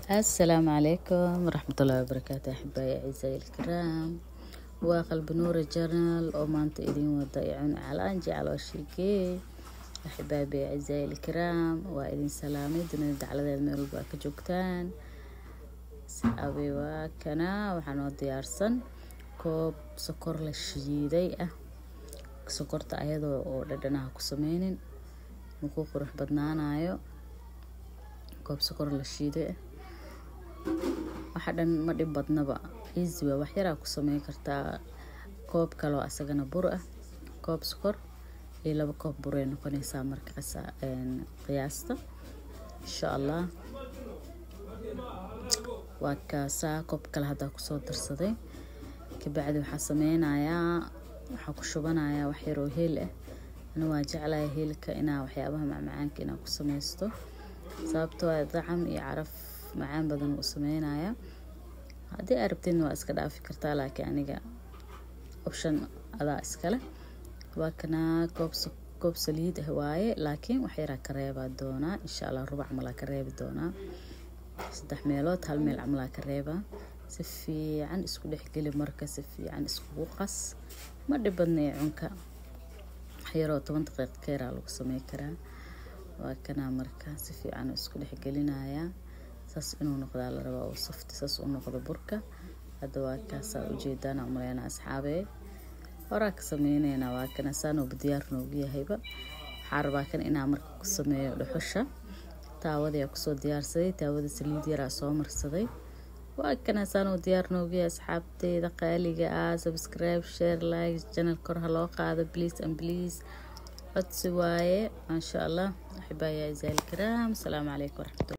السلام عليكم ورحمة الله وبركاته. أحبائي أعزائي الكرام وقلب نور الجرنال ومانت إذين وضيعون على أنجي على وشيكي. أحبائي أعزائي الكرام وإذين سلامي دون على ذي الميرو باك جوكتان أبي وكنا وحنو ديارسن كوب سكر للشديدي سكرت أيضا وددناها كسمينين نكو قروح بدنانا أيو كوب سكر للشديدي waxaan ma dhib badnaba easy waa wax yar ku sameey kartaa koob kale oo asagana bur ah koob sokor iyo laba koob bur ay noqonaysaa markaas qiyaasta insha Allah waa kaasa koob kale hada ku soo darsaday ka bacdi waxa sameynayaa waxa ku shubanayaa wax yar oo heel ah ana waa jeclahay heelka ina waxyaabaha macmacaanka ina ku sameysto sababtoo ah dacam iyo caraf macaan badan u sameynaya hadii arabteen waa iska dhaafi kartaa laakiin aniga option ada iskale waa kana koob saliid ah waaye laakiin wax yar ka reeba doona insha Allah rubac mala ka reebi doona saddex meelood hal meel amla ka reeba si fiican isku dhexgali marka si fiican isku qas ma dhibadnay cunka xayro 10 daqiiqo keera lagu sameey karaa waa kana marka si fiican isku dhexgalinaya saas inuu noqdo la rabo oo soft saas uu noqdo burka hada waa kaasa u jeedana umaleena asxaabe hora ka sameeyna waa kana saan oo diyaar noogu yahayba xarba kan ina marka ku sameeyo dhuxusha taawada ku soo diyaarsaday taawada saliid yar soo marsaday waa kana saan oo diyaar noogu yahay asxaabteeda qaaliga subscribe share like channel kor ha loo qaado please and please codsi waaye ma sha Allah أحبائي أعزائي الكرام السلام عليكم ورحمة الله.